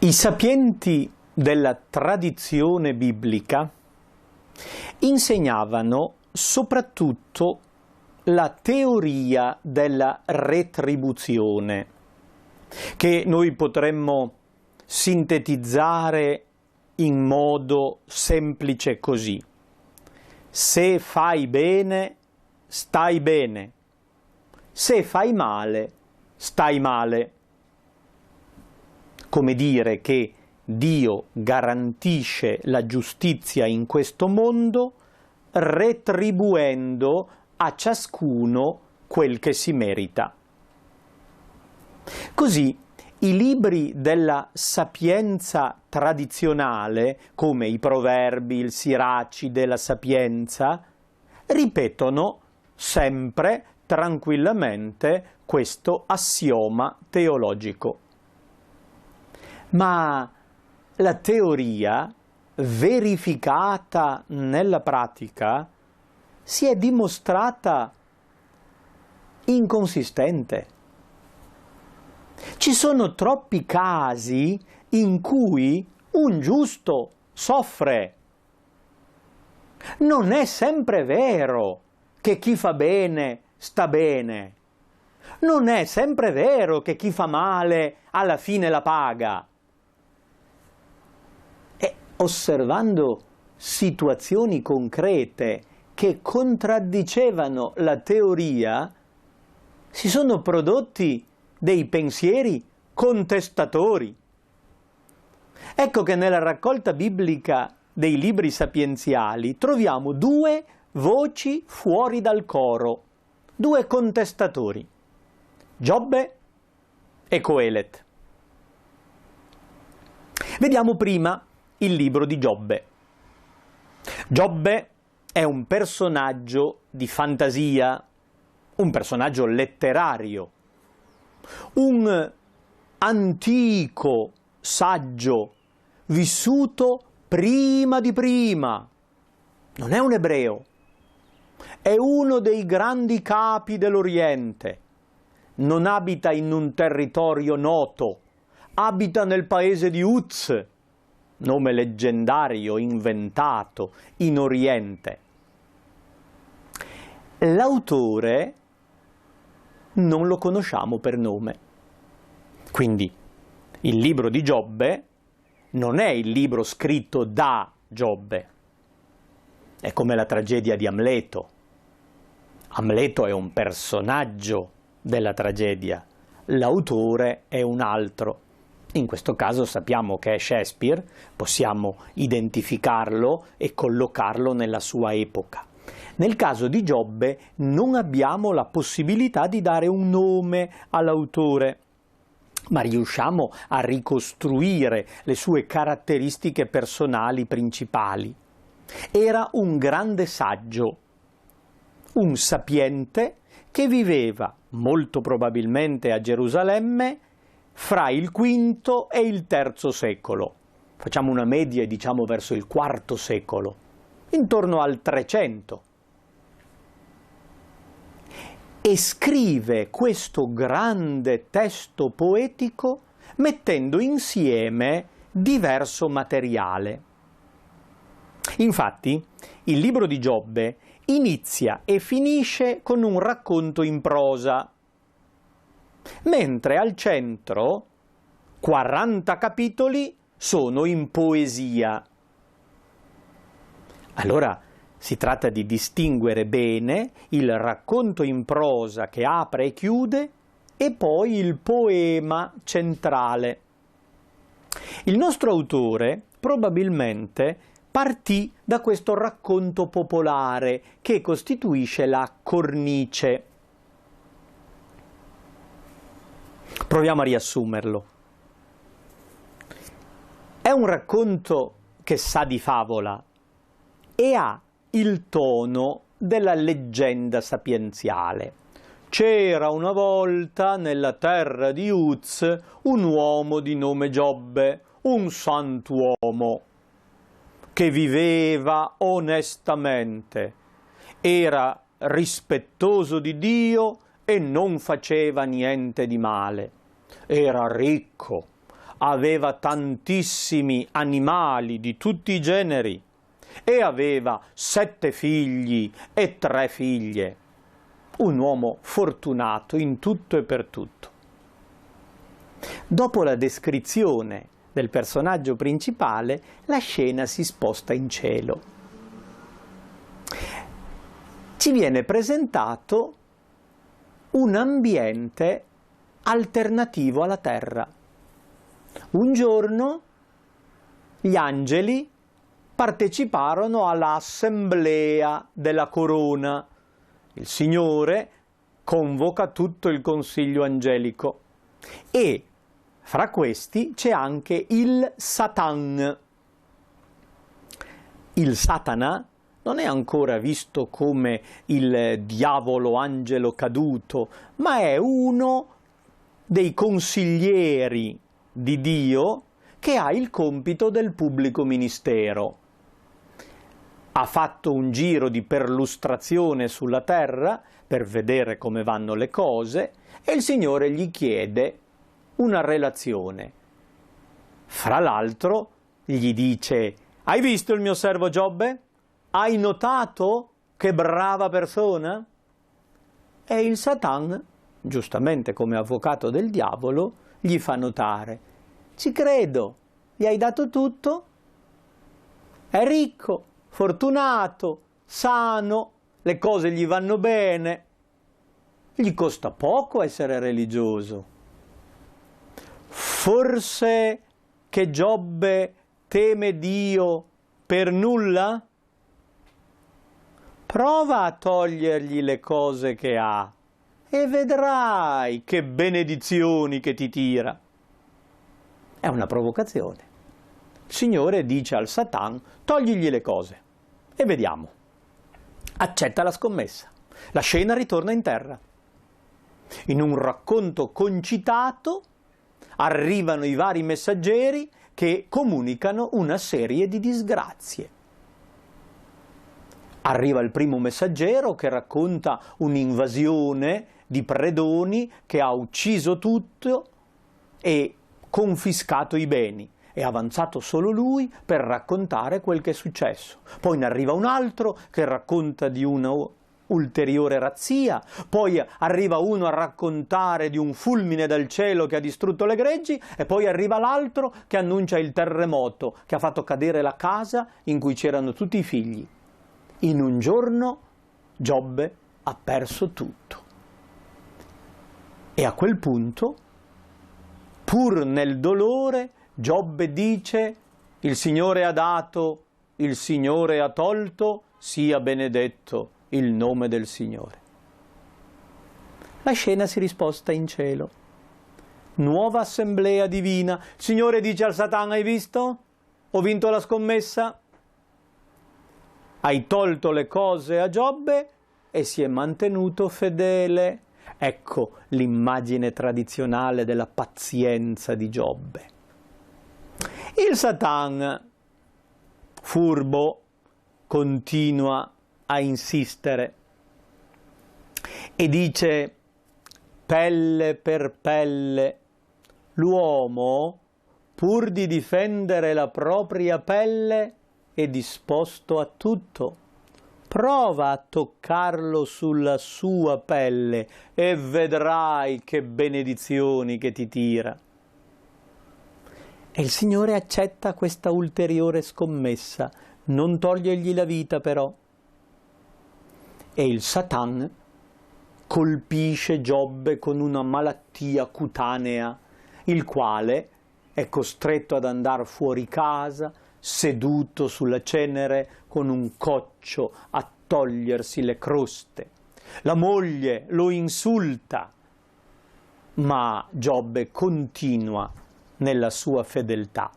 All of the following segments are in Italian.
I sapienti della tradizione biblica insegnavano soprattutto la teoria della retribuzione, che noi potremmo sintetizzare in modo semplice così: se fai bene, stai bene; se fai male, stai male. Come dire che Dio garantisce la giustizia in questo mondo retribuendo a ciascuno quel che si merita. Così i libri della sapienza tradizionale, come i Proverbi, il Siracide, la Sapienza, ripetono sempre tranquillamente questo assioma teologico. Ma la teoria, verificata nella pratica, si è dimostrata inconsistente. Ci sono troppi casi in cui un giusto soffre. Non è sempre vero che chi fa bene sta bene. Non è sempre vero che chi fa male alla fine la paga. Osservando situazioni concrete che contraddicevano la teoria, si sono prodotti dei pensieri contestatori. Ecco che nella raccolta biblica dei libri sapienziali troviamo due voci fuori dal coro, due contestatori, Giobbe e Coelet. Vediamo prima il libro di Giobbe. Giobbe è un personaggio di fantasia, un personaggio letterario, un antico saggio vissuto prima di prima. Non è un ebreo, è uno dei grandi capi dell'Oriente. Non abita in un territorio noto, abita nel paese di Uz, nome leggendario inventato in Oriente. L'autore non lo conosciamo per nome. Quindi il libro di Giobbe non è il libro scritto da Giobbe. È come la tragedia di Amleto. Amleto è un personaggio della tragedia, l'autore è un altro. In questo caso sappiamo che è Shakespeare, possiamo identificarlo e collocarlo nella sua epoca. Nel caso di Giobbe non abbiamo la possibilità di dare un nome all'autore, ma riusciamo a ricostruire le sue caratteristiche personali principali. Era un grande saggio, un sapiente che viveva molto probabilmente a Gerusalemme fra il V e il III secolo. Facciamo una media e diciamo verso il IV secolo, intorno al 300. E scrive questo grande testo poetico mettendo insieme diverso materiale. Infatti, il libro di Giobbe inizia e finisce con un racconto in prosa, mentre al centro 40 capitoli sono in poesia. Allora si tratta di distinguere bene il racconto in prosa che apre e chiude e poi il poema centrale. Il nostro autore probabilmente partì da questo racconto popolare che costituisce la cornice. Proviamo a riassumerlo. È un racconto che sa di favola e ha il tono della leggenda sapienziale. C'era una volta nella terra di Uz un uomo di nome Giobbe, un santuomo, che viveva onestamente, era rispettoso di Dio e non faceva niente di male. Era ricco, aveva tantissimi animali di tutti i generi e aveva 7 figli e 3 figlie. Un uomo fortunato in tutto e per tutto. Dopo la descrizione del personaggio principale, la scena si sposta in cielo. Ci viene presentato un ambiente alternativo alla terra. Un giorno gli angeli parteciparono all'assemblea della corona. Il Signore convoca tutto il consiglio angelico e fra questi c'è anche il Satan. Il Satana non è ancora visto come il diavolo angelo caduto, ma è uno dei consiglieri di Dio che ha il compito del pubblico ministero. Ha fatto un giro di perlustrazione sulla terra per vedere come vanno le cose e il Signore gli chiede una relazione. Fra l'altro gli dice: hai visto il mio servo Giobbe? Hai notato che brava persona? E il Satan, giustamente come avvocato del diavolo, gli fa notare: ci credo, gli hai dato tutto? È ricco, fortunato, sano, le cose gli vanno bene, gli costa poco essere religioso. Forse che Giobbe teme Dio per nulla? Prova a togliergli le cose che ha e vedrai che benedizioni che ti tira. È una provocazione. Il Signore dice al Satan: togligli le cose e vediamo. Accetta la scommessa. La scena ritorna in terra. In un racconto concitato arrivano i vari messaggeri che comunicano una serie di disgrazie. Arriva il primo messaggero che racconta un'invasione di predoni che ha ucciso tutto e confiscato i beni. È avanzato solo lui per raccontare quel che è successo. Poi ne arriva un altro che racconta di una ulteriore razzia, poi arriva uno a raccontare di un fulmine dal cielo che ha distrutto le greggi e poi arriva l'altro che annuncia il terremoto che ha fatto cadere la casa in cui c'erano tutti i figli. In un giorno Giobbe ha perso tutto. E a quel punto, pur nel dolore, Giobbe dice: il Signore ha dato, il Signore ha tolto, sia benedetto il nome del Signore. La scena si risposta in cielo. Nuova assemblea divina. Il Signore dice al Satan: hai visto? Ho vinto la scommessa. Hai tolto le cose a Giobbe e si è mantenuto fedele. Ecco l'immagine tradizionale della pazienza di Giobbe. Il Satan, furbo, continua a insistere e dice: pelle per pelle. L'uomo, pur di difendere la propria pelle, è disposto a tutto. Prova a toccarlo sulla sua pelle e vedrai che benedizioni che ti tira. E il Signore accetta questa ulteriore scommessa, non togliergli la vita però. E il Satan colpisce Giobbe con una malattia cutanea, il quale è costretto ad andare fuori casa, seduto sulla cenere con un coccio a togliersi le croste. La moglie lo insulta ma Giobbe continua nella sua fedeltà.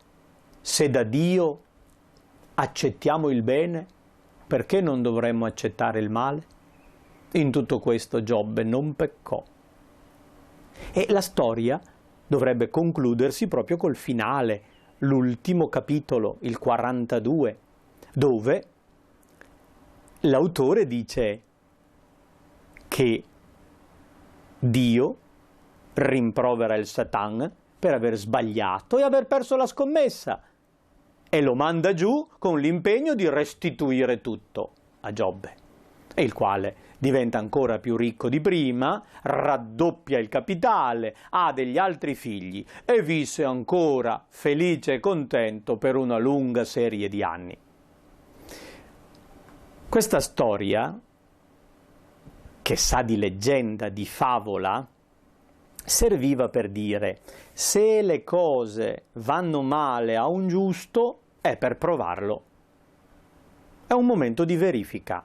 Se da Dio accettiamo il bene, perché non dovremmo accettare il male? In tutto questo Giobbe non peccò. E la storia dovrebbe concludersi proprio col finale, l'ultimo capitolo, il 42, dove l'autore dice che Dio rimprovera il Satan per aver sbagliato e aver perso la scommessa e lo manda giù con l'impegno di restituire tutto a Giobbe, e il quale diventa ancora più ricco di prima, raddoppia il capitale, ha degli altri figli e visse ancora felice e contento per una lunga serie di anni. Questa storia, che sa di leggenda, di favola, serviva per dire: se le cose vanno male a un giusto, è per provarlo. È un momento di verifica.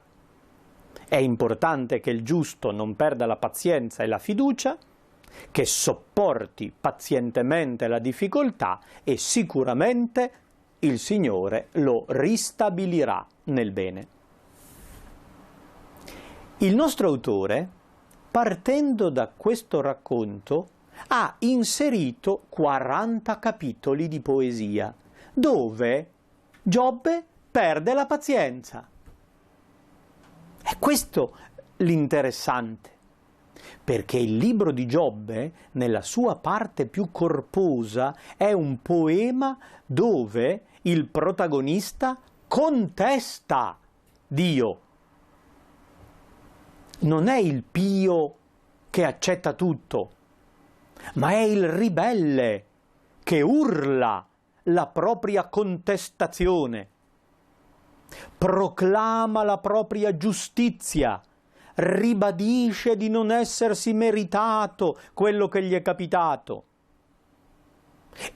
È importante che il giusto non perda la pazienza e la fiducia, che sopporti pazientemente la difficoltà e sicuramente il Signore lo ristabilirà nel bene. Il nostro autore, partendo da questo racconto, ha inserito 40 capitoli di poesia, dove Giobbe perde la pazienza. È questo l'interessante, perché il libro di Giobbe, nella sua parte più corposa, è un poema dove il protagonista contesta Dio. Non è il pio che accetta tutto, ma è il ribelle che urla la propria contestazione, proclama la propria giustizia, ribadisce di non essersi meritato quello che gli è capitato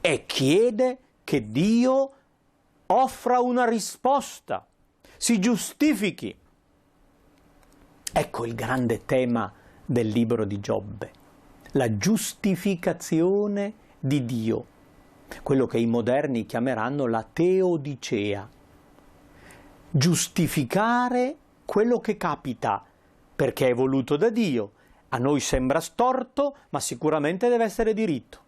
e chiede che Dio offra una risposta, si giustifichi. Ecco il grande tema del libro di Giobbe, la giustificazione di Dio, quello che i moderni chiameranno la teodicea. Giustificare quello che capita, perché è voluto da Dio. A noi sembra storto, ma sicuramente deve essere diritto.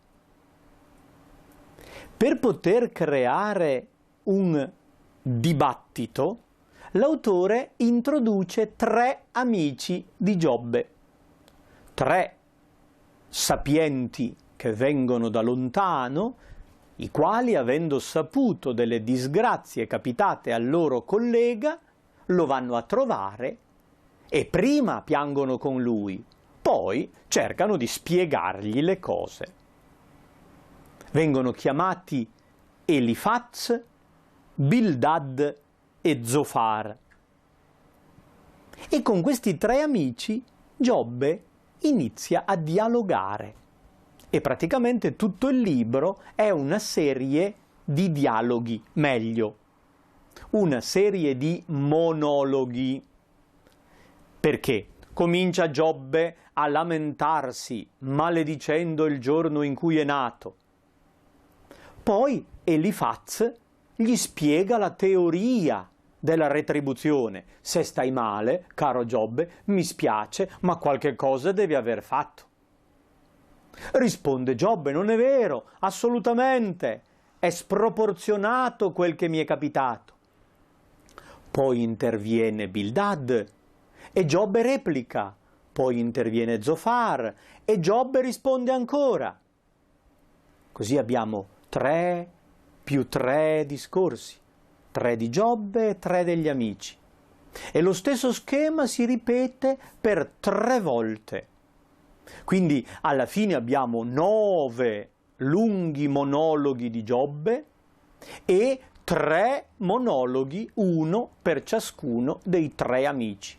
Per poter creare un dibattito, l'autore introduce 3 amici di Giobbe, 3 sapienti che vengono da lontano, i quali, avendo saputo delle disgrazie capitate al loro collega, lo vanno a trovare e prima piangono con lui, poi cercano di spiegargli le cose. Vengono chiamati Elifaz, Bildad e Zofar. E con questi 3 amici Giobbe inizia a dialogare. E praticamente tutto il libro è una serie di dialoghi, meglio, una serie di monologhi. Perché comincia Giobbe a lamentarsi, maledicendo il giorno in cui è nato. Poi Elifaz gli spiega la teoria della retribuzione. Se stai male, caro Giobbe, mi spiace, ma qualche cosa devi aver fatto. Risponde Giobbe: non è vero, assolutamente, è sproporzionato quel che mi è capitato. Poi interviene Bildad e Giobbe replica, poi interviene Zofar e Giobbe risponde ancora. Così abbiamo 3 più 3 discorsi, 3 di Giobbe e 3 degli amici. E lo stesso schema si ripete per 3 volte. Quindi alla fine abbiamo 9 lunghi monologhi di Giobbe e 3 monologhi, uno per ciascuno dei 3 amici.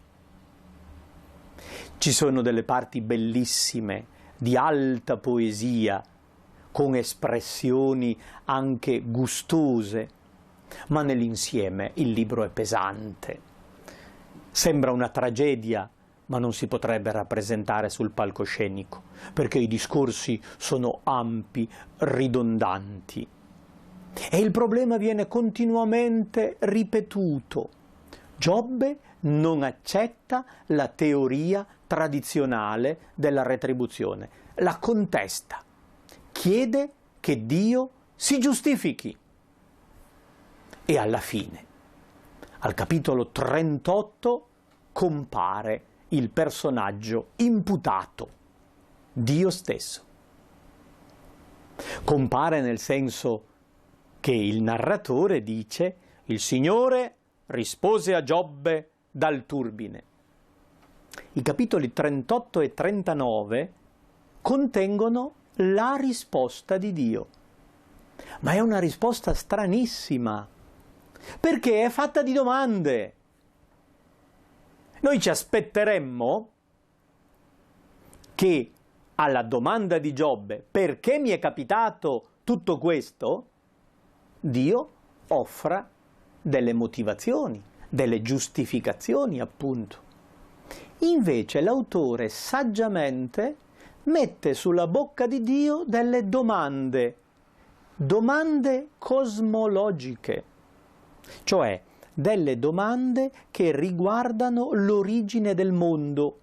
Ci sono delle parti bellissime, di alta poesia, con espressioni anche gustose, ma nell'insieme il libro è pesante. Sembra una tragedia ma non si potrebbe rappresentare sul palcoscenico, perché i discorsi sono ampi, ridondanti. E il problema viene continuamente ripetuto. Giobbe non accetta la teoria tradizionale della retribuzione, la contesta, chiede che Dio si giustifichi. E alla fine, al capitolo 38, compare il personaggio imputato, Dio stesso. Compare nel senso che il narratore dice: il Signore rispose a Giobbe dal turbine. I capitoli 38 e 39 contengono la risposta di Dio, ma è una risposta stranissima, perché è fatta di domande. Noi ci aspetteremmo che alla domanda di Giobbe, perché mi è capitato tutto questo, Dio offra delle motivazioni, delle giustificazioni, appunto. Invece l'autore saggiamente mette sulla bocca di Dio delle domande cosmologiche, cioè delle domande che riguardano l'origine del mondo,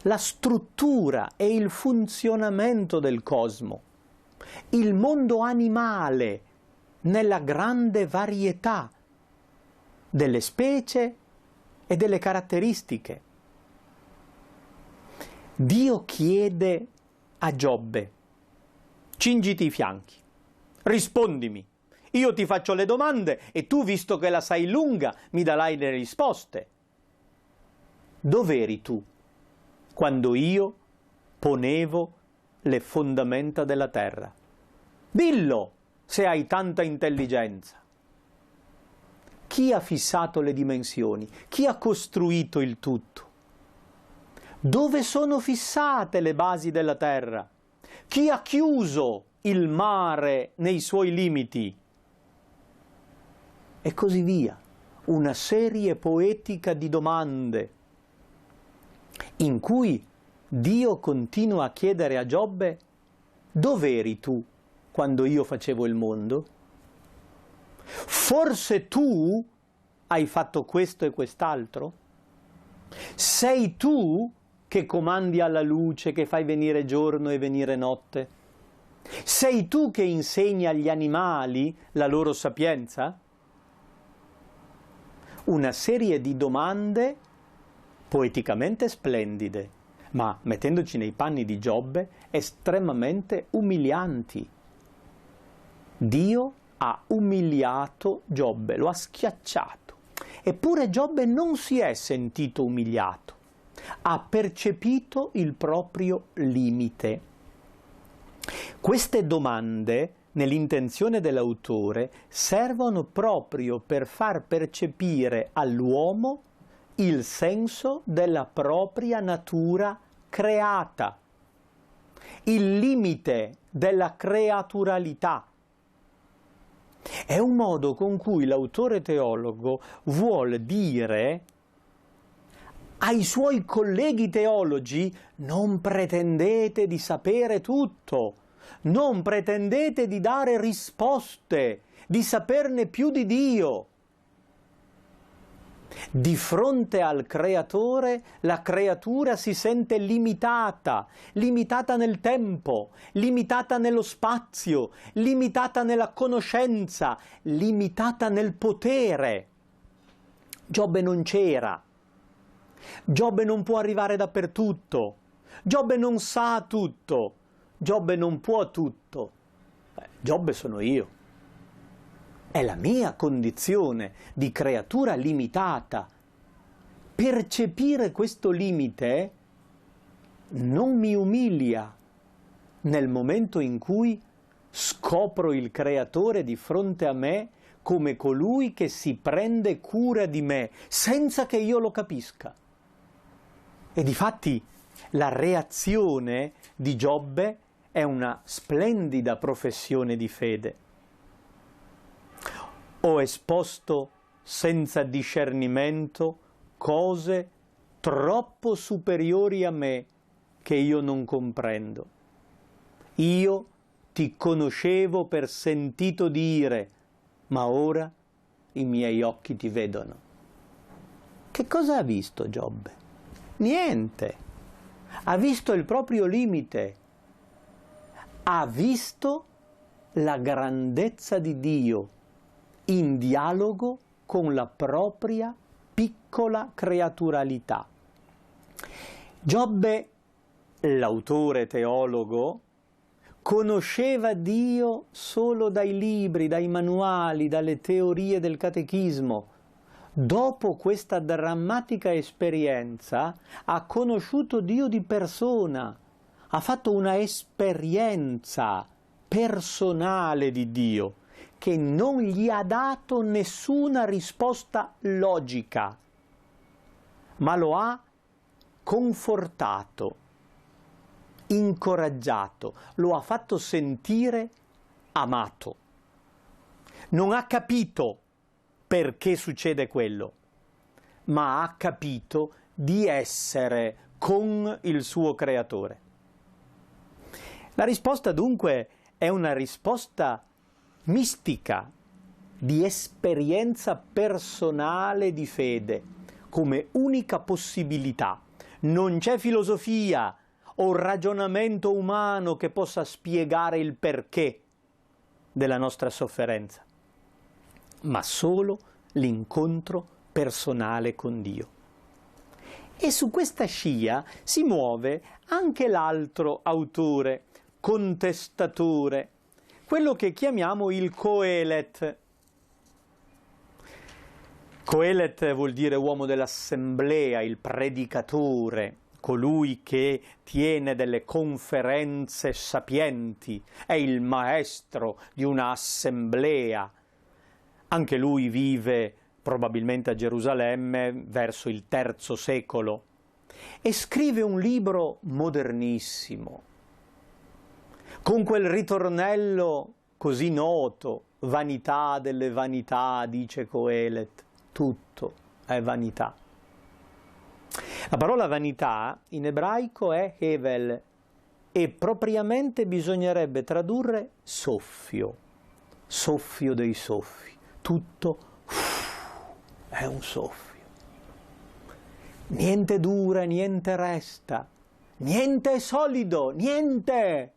la struttura e il funzionamento del cosmo, il mondo animale nella grande varietà delle specie e delle caratteristiche. Dio chiede a Giobbe: cingiti i fianchi, rispondimi, io ti faccio le domande e tu, visto che la sai lunga, mi darai le risposte. Dov'eri tu quando io ponevo le fondamenta della terra? Dillo, se hai tanta intelligenza. Chi ha fissato le dimensioni? Chi ha costruito il tutto? Dove sono fissate le basi della terra? Chi ha chiuso il mare nei suoi limiti? E così via. Una serie poetica di domande in cui Dio continua a chiedere a Giobbe: dov'eri tu quando io facevo il mondo? Forse tu hai fatto questo e quest'altro? Sei tu che comandi alla luce, che fai venire giorno e venire notte? Sei tu che insegni agli animali la loro sapienza? Una serie di domande poeticamente splendide, ma, mettendoci nei panni di Giobbe, estremamente umilianti. Dio ha umiliato Giobbe, lo ha schiacciato. Eppure Giobbe non si è sentito umiliato, ha percepito il proprio limite. Queste domande, nell'intenzione dell'autore, servono proprio per far percepire all'uomo il senso della propria natura creata, il limite della creaturalità. È un modo con cui l'autore teologo vuol dire ai suoi colleghi teologi: non pretendete di sapere tutto, non pretendete di dare risposte, di saperne più di Dio. Di fronte al creatore, la creatura si sente limitata, limitata nel tempo, limitata nello spazio, limitata nella conoscenza, limitata nel potere. Giobbe non c'era. Giobbe non può arrivare dappertutto. Giobbe non sa tutto. Giobbe non può tutto. Giobbe sono io. È la mia condizione di creatura limitata. Percepire questo limite non mi umilia nel momento in cui scopro il Creatore di fronte a me come colui che si prende cura di me, senza che io lo capisca. E difatti la reazione di Giobbe è una splendida professione di fede. Ho esposto senza discernimento cose troppo superiori a me che io non comprendo. Io ti conoscevo per sentito dire, ma ora i miei occhi ti vedono. Che cosa ha visto Giobbe? Niente. Ha visto il proprio limite. Ha visto la grandezza di Dio in dialogo con la propria piccola creaturalità. Giobbe, l'autore teologo, conosceva Dio solo dai libri, dai manuali, dalle teorie del catechismo. Dopo questa drammatica esperienza ha conosciuto Dio di persona, ha fatto una esperienza personale di Dio, che non gli ha dato nessuna risposta logica, ma lo ha confortato, incoraggiato, lo ha fatto sentire amato. Non ha capito perché succede quello, ma ha capito di essere con il suo creatore. La risposta dunque è una risposta mistica, di esperienza personale di fede, come unica possibilità. Non c'è filosofia o ragionamento umano che possa spiegare il perché della nostra sofferenza, ma solo l'incontro personale con Dio. E su questa scia si muove anche l'altro autore, contestatore, quello che chiamiamo il Coelet. Coelet vuol dire uomo dell'assemblea, il predicatore, colui che tiene delle conferenze sapienti, è il maestro di una assemblea. Anche lui vive probabilmente a Gerusalemme verso il III secolo e scrive un libro modernissimo, con quel ritornello così noto, vanità delle vanità, dice Coelet, tutto è vanità. La parola vanità in ebraico è hevel e propriamente bisognerebbe tradurre soffio, soffio dei soffi, tutto è un soffio. Niente dura, niente resta, niente è solido, niente.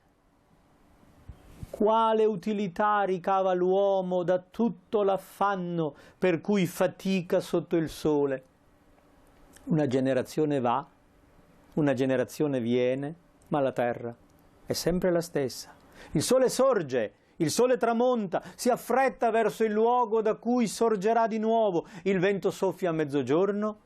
Quale utilità ricava l'uomo da tutto l'affanno per cui fatica sotto il sole? Una generazione va, una generazione viene, ma la terra è sempre la stessa. Il sole sorge, il sole tramonta, si affretta verso il luogo da cui sorgerà di nuovo. Il vento soffia a mezzogiorno,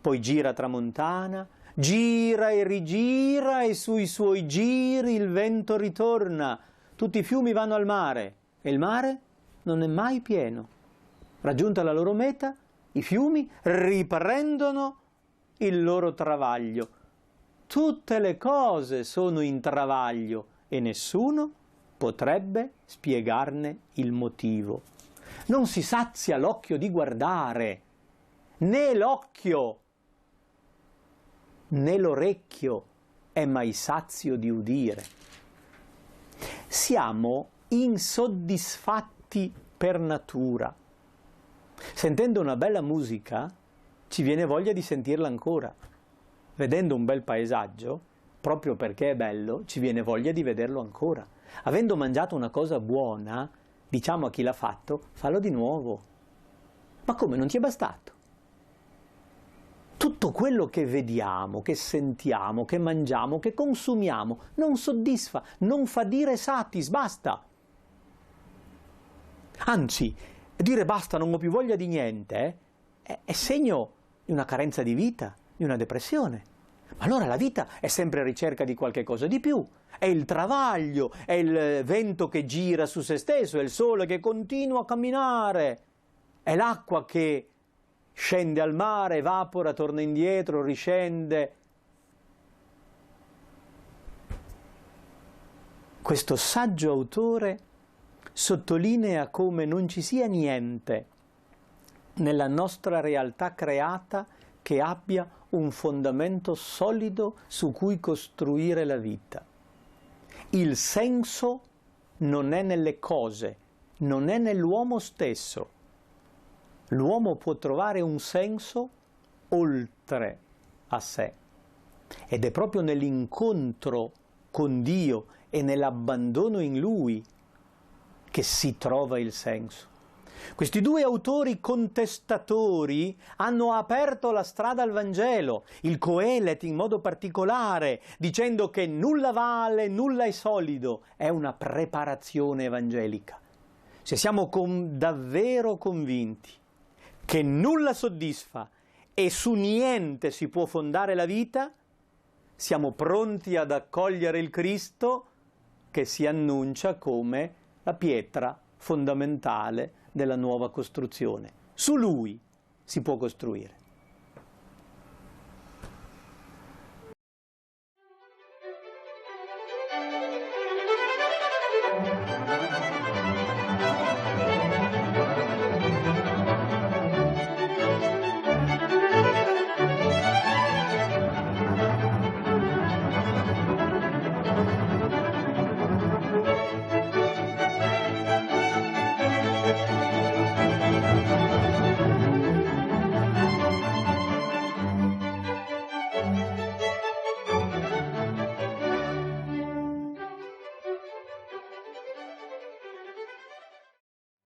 poi gira a tramontana, gira e rigira e sui suoi giri il vento ritorna. Tutti i fiumi vanno al mare e il mare non è mai pieno. Raggiunta la loro meta, i fiumi riprendono il loro travaglio. Tutte le cose sono in travaglio e nessuno potrebbe spiegarne il motivo. Non si sazia l'occhio di guardare, né l'occhio, né l'orecchio è mai sazio di udire. Siamo insoddisfatti per natura. Sentendo una bella musica ci viene voglia di sentirla ancora. Vedendo un bel paesaggio, proprio perché è bello, ci viene voglia di vederlo ancora. Avendo mangiato una cosa buona, diciamo a chi l'ha fatto, fallo di nuovo. Ma come, non ti è bastato? Tutto quello che vediamo, che sentiamo, che mangiamo, che consumiamo, non soddisfa, non fa dire satis, basta. Anzi, dire basta, non ho più voglia di niente, è segno di una carenza di vita, di una depressione. Ma allora la vita è sempre a ricerca di qualche cosa di più. È il travaglio, è il vento che gira su se stesso, è il sole che continua a camminare, è l'acqua che scende al mare, evapora, torna indietro, riscende. Questo saggio autore sottolinea come non ci sia niente nella nostra realtà creata che abbia un fondamento solido su cui costruire la vita. Il senso non è nelle cose, non è nell'uomo stesso. L'uomo può trovare un senso oltre a sé. Ed è proprio nell'incontro con Dio e nell'abbandono in Lui che si trova il senso. Questi due autori contestatori hanno aperto la strada al Vangelo, il Coelet in modo particolare, dicendo che nulla vale, nulla è solido, è una preparazione evangelica. Se siamo davvero convinti che nulla soddisfa e su niente si può fondare la vita, siamo pronti ad accogliere il Cristo che si annuncia come la pietra fondamentale della nuova costruzione. Su Lui si può costruire.